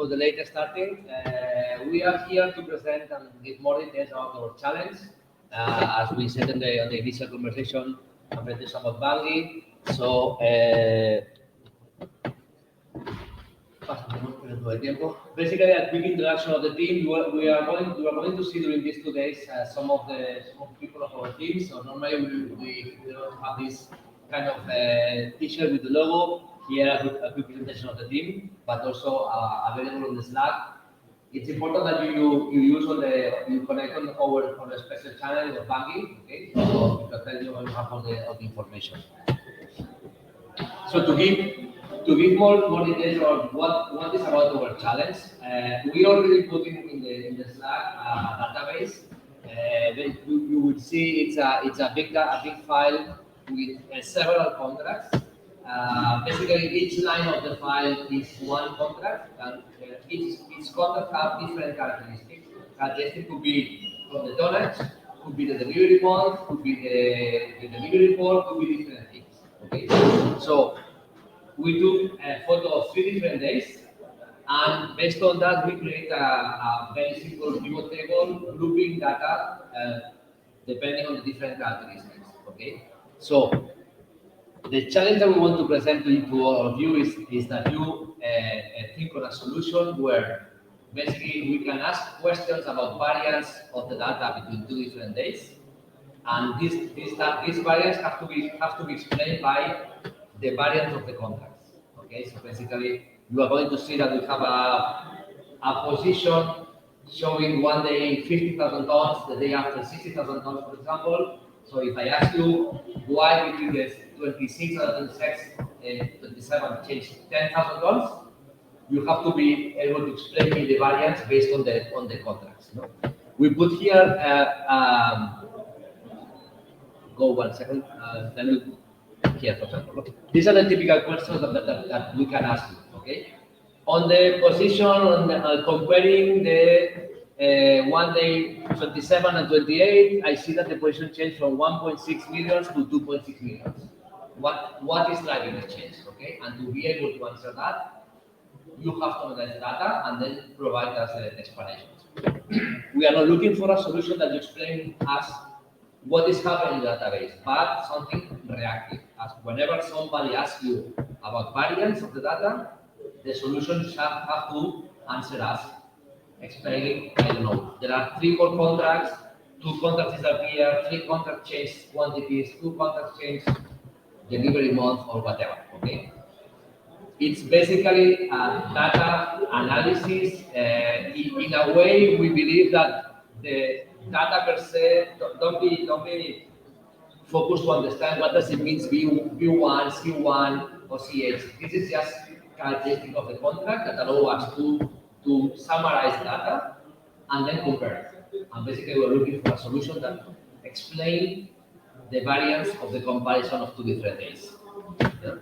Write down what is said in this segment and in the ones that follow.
the latest starting. We are here to present and give more details about our challenge. As we said in the initial conversation, I'm presentation about Bunge. So, basically, a quick introduction of the team. We are going to see during these 2 days some of the people of our team. So normally we don't have this kind of T-shirt with the logo. Here a quick presentation of the team, but also available on the Slack. It's important that you connect on our special channel of Bunge. Okay, so we can tell you have all the information. So to give more details about what is about our challenge, we already put in the Slack database. You will see it's a big file with several contracts. Basically, each line of the file is one contract, and each contract has different characteristics. Characteristic could be from the tonnage, could be the delivery month, could be the delivery report, could be different things. Okay, so we took a photo of 3 different days, and based on that, we create a very simple pivot table grouping data depending on the different characteristics. Okay, so the challenge that we want to present to all of you is that you think on a solution where basically we can ask questions about variance of the data between 2 different days, and these variance have to be explained by the variance of the contracts. Okay, so basically you are going to see that we have a position showing one day 50,000 tons, the day after 60,000 tons, for example. So if I ask you why between the 26 and 27 changed 10,000 tons, you have to be able to explain me the variance based on the contracts. No? We put here. Go 1 second. Here, for example. Okay. These are the typical questions that we can ask you. Okay. On the position, comparing the 1 day 27 and 28, I see that the position changed from 1.6 million to 2.6 million. What is driving the change? Okay, and to be able to answer that, you have to analyze the data and then provide us the explanations. We are not looking for a solution that you explain us what is happening in the database, but something reactive. As whenever somebody asks you about variance of the data, the solution have to answer us, explaining, I don't know, there are 3 core contracts, 2 contracts disappear, 3 contracts change quantities, 2 contracts change delivery month or whatever. Okay, it's basically a data analysis. In a way, we believe that the data per se don't be focused to understand what does it mean V1, C1, or CH. This is just characteristic of the contract that allow us to summarize data and then compare. And basically, we're looking for a solution that explains the variance of the comparison of 2 different days. Yeah.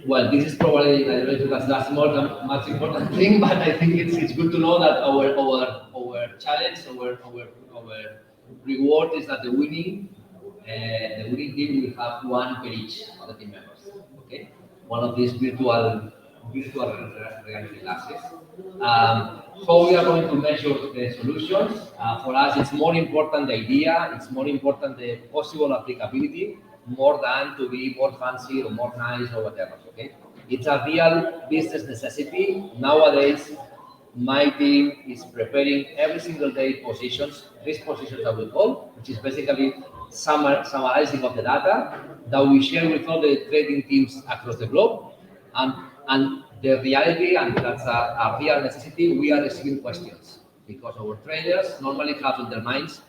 Well, this is probably, I don't know if that's more than much important thing, but I think it's good to know that our challenge, our reward is that the winning team will have 1 per each of the team members. Okay, one of these virtual reality glasses. How we are going to measure the solutions? For us, it's more important the idea. It's more important the possible applicability, more than to be more fancy or more nice or whatever. Okay, it's a real business necessity nowadays. My team is preparing every single day positions. These positions that we call, which is basically summarizing of the data that we share with all the trading teams across the globe, and the reality, and that's a real necessity. We are receiving questions because our traders normally have in their minds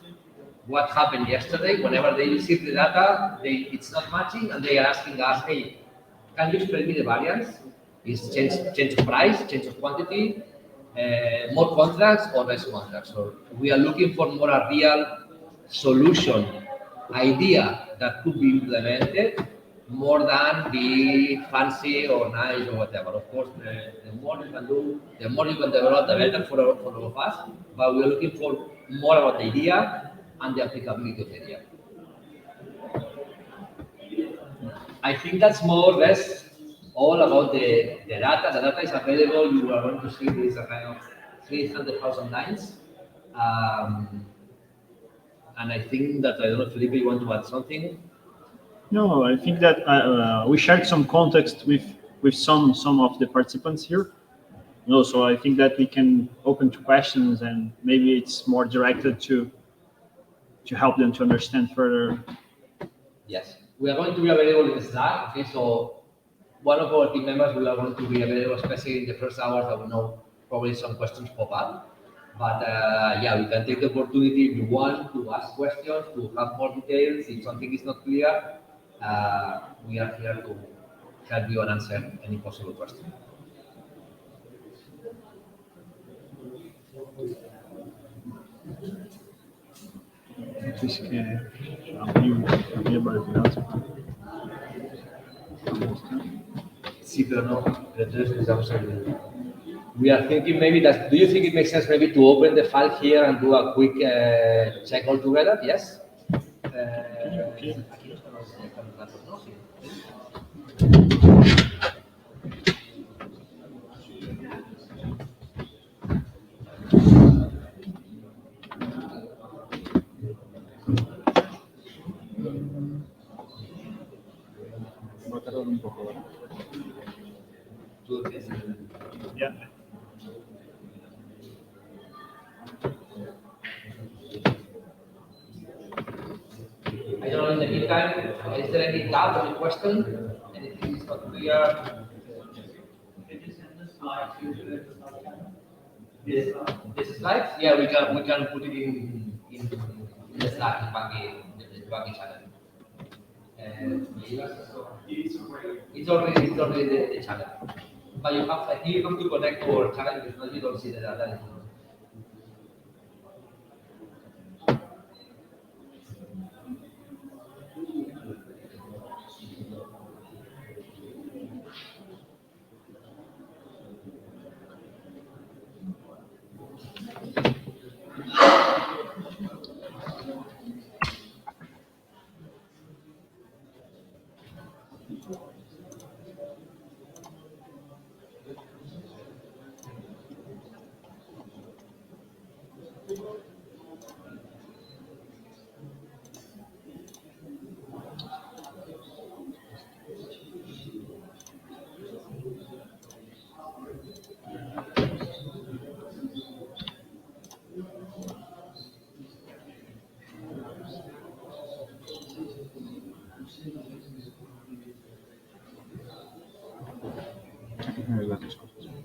what happened yesterday. Whenever they receive the data, it's not matching, and they are asking us, "Hey, can you explain me the variance? Is change of price, change of quantity, more contracts or less contracts?" So we are looking for more a real solution idea that could be implemented, more than be fancy or nice or whatever. Of course, the more you can do, the more you can develop, the better for all of us. But we are looking for more about the idea and the applicability of the idea. I think that's more or less all about the data. The data is available. You are going to see this a kind of 300,000 lines. And I think that, I don't know, Felipe, you want to add something? No, I think that we shared some context with some of the participants here. No, so I think that we can open to questions, and maybe it's more directed to help them to understand further. Yes, we are going to be available in Slack. Okay, so one of our team members will are going to be available, especially in the first hours that we know probably some questions pop up. But yeah, we can take the opportunity if you want to ask questions, to have more details. If something is not clear, we are here to help you and answer any possible question. Sí, pero no. Entonces necesitamos el... We are thinking maybe that, do you think it makes sense maybe to open the file here and do a quick check all together? Yes? Aquí no están los datos, ¿no? Sí. Voy a tardar un poco, ¿verdad? Yeah. I don't know, in the meantime, is there any doubt, any question? Anything is not clear? This slide? Yeah, we can put it in the Slack, in Bunge channel. It's already the channel. But you have to connect to our channel because you don't see the data anymore.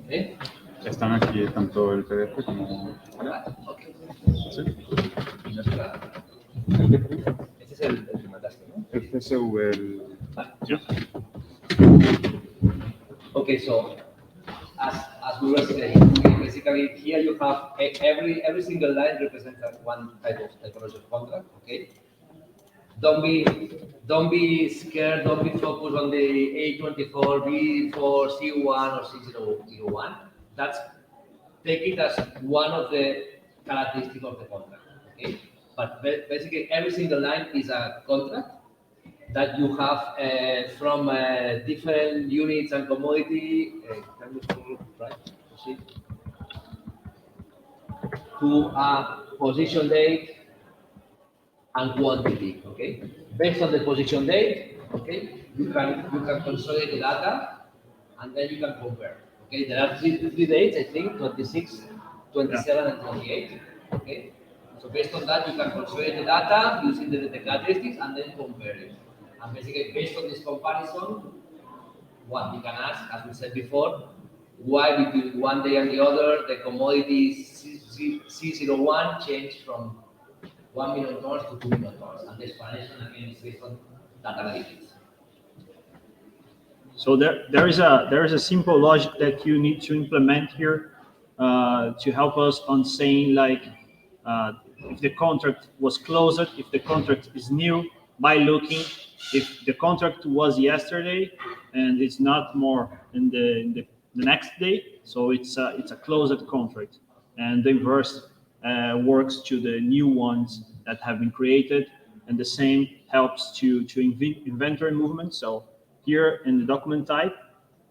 ¿Eh? Están aquí tanto el PDF como... Okay. ¿Sí? Este es el que mandaste, ¿no? El CSV, el... Okay, so as we were saying, basically here you have every single line represents one type of typology of contract. Okay, don't be scared. Don't be focused on the A24, B4, C1 or C001. Take it as one of the characteristics of the contract. Okay, but basically every single line is a contract that you have from different units and commodity. Can we follow, right? Proceed to a position date and quantity. Okay, based on the position date, okay, you can consolidate the data and then you can compare. Okay, there are three dates, I think, 26, 27, and 28. Okay, so based on that, you can consolidate the data using the characteristics and then compare it. And basically, based on this comparison, what we can ask, as we said before, why between one day and the other, the commodity C01 changed from 1 million tons to 2 million tons. And the explanation again is based on data analytics. So there is a simple logic that you need to implement here to help us on saying like if the contract was closed, if the contract is new, by looking if the contract was yesterday and it's not more in the next day, so it's a closed contract, and the inverse works to the new ones that have been created, and the same helps to inventory movement. So here in the document type,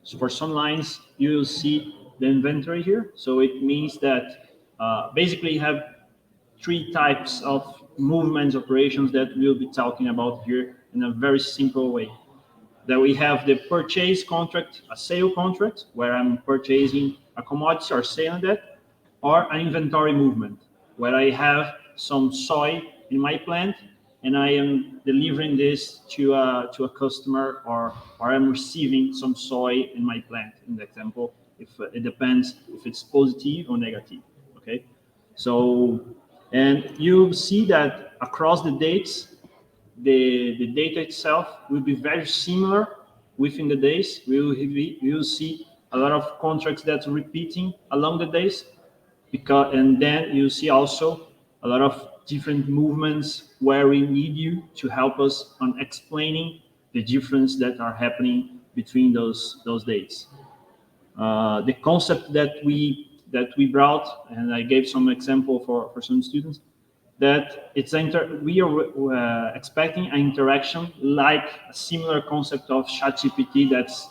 So for some lines, you see the inventory here. So it means that basically you have three types of movements, operations that we'll be talking about here in a very simple way. That we have the purchase contract, a sale contract, where I'm purchasing a commodity or selling that, or an inventory movement, where I have some soy in my plant and I am delivering this to a customer, or I'm receiving some soy in my plant, in the example, if it depends if it's positive or negative, okay? So, and you see that across the dates, the data itself will be very similar within the days. We will see a lot of contracts that's repeating along the days, and then you see also a lot of different movements where we need you to help us on explaining the difference that are happening between those dates. The concept that we brought, and I gave some example for some students, that we are expecting an interaction like a similar concept of ChatGPT that's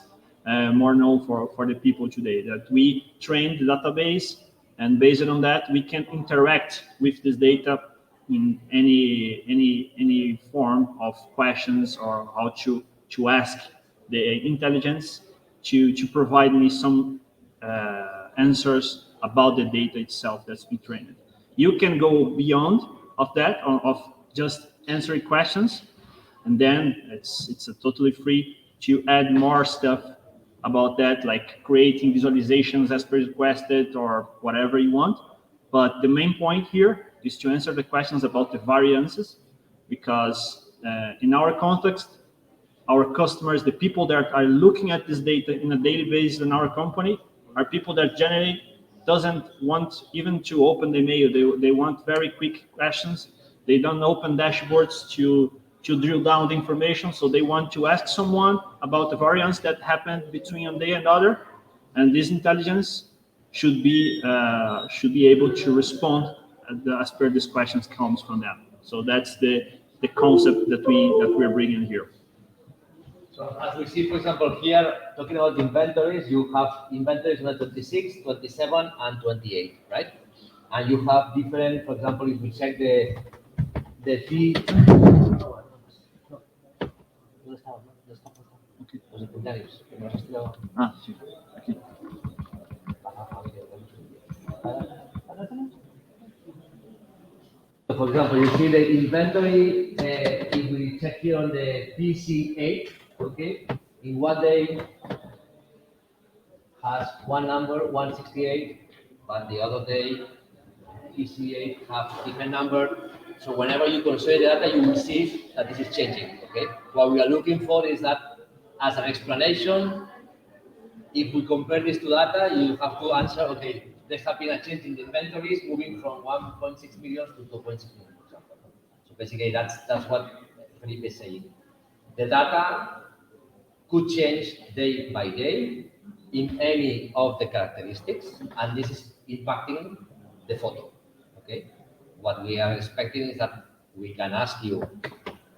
more known for the people today. That we train the database, and based on that, we can interact with this data in any form of questions, or how to ask the intelligence to provide me some answers about the data itself that's been trained. You can go beyond of that, of just answering questions, and then it's a totally free to add more stuff about that, like creating visualizations as per requested or whatever you want. But the main point here is to answer the questions about the variances, because in our context, our customers, the people that are looking at this data in a daily basis in our company, are people that generally doesn't want even to open the mail. They want very quick questions. They don't open dashboards to drill down the information. So they want to ask someone about the variance that happened between a day and other, and this intelligence should be able to respond as per these questions comes from them. So that's the concept that we're bringing here. So as we see, for example, here, talking about inventories, you have inventories on 26, 27, and 28, right? And you have different, for example, if we check the fee. Okay. Los secundarios, que no has estudiado. Sí, aquí. For example, you see the inventory, if we check here on the PC8, okay, in one day has one number, 168, but the other day, PC8 have different number. So whenever you consider the data, you will see that this is changing, okay? What we are looking for is that as an explanation, if we compare this to data, you have to answer, okay, there has been a change in the inventories moving from 1.6 million to 2.6 million, for example. So basically, that's what Felipe is saying. The data could change day by day in any of the characteristics, and this is impacting the photo. Okay, what we are expecting is that we can ask you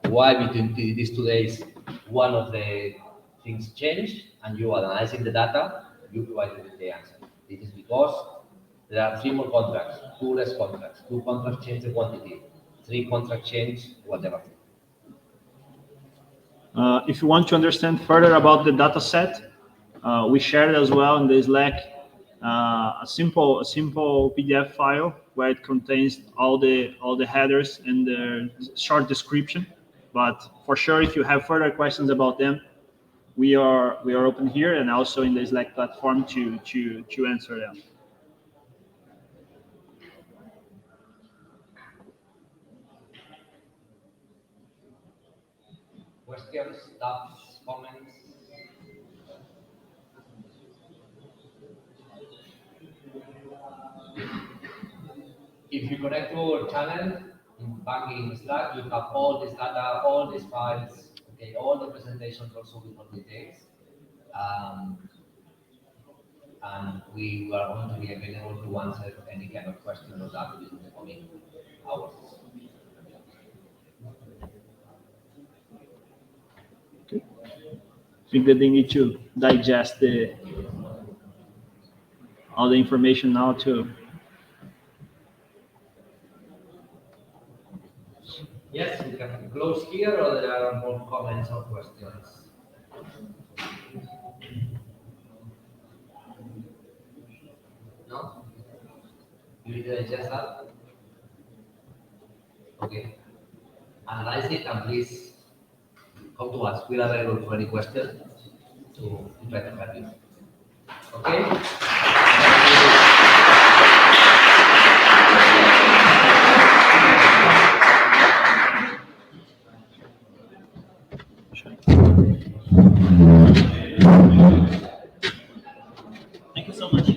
why between these 2 days one of the things changed, and you are analyzing the data, you provide the answer. This is because there are 3 more contracts, 2 less contracts, 2 contracts change the quantity, 3 contracts change whatever. If you want to understand further about the data set, we shared as well in the Slack a simple PDF file where it contains all the headers and the short description. But for sure, if you have further questions about them, we are open here and also in the Slack platform to answer them. Questions, doubts, comments? If you connect to our channel in Bunge in Slack, you have all this data, all these files, okay, all the presentations also with more details. And we are going to be available to answer any kind of question or doubt within the coming hours. Okay. think that they need to digest all the information now too. Yes, we can close here, or there are more comments or questions? No? You did just that? Okay. Analyze it and please come to us. We are available for any question to try to help you. Okay? Thank you so much.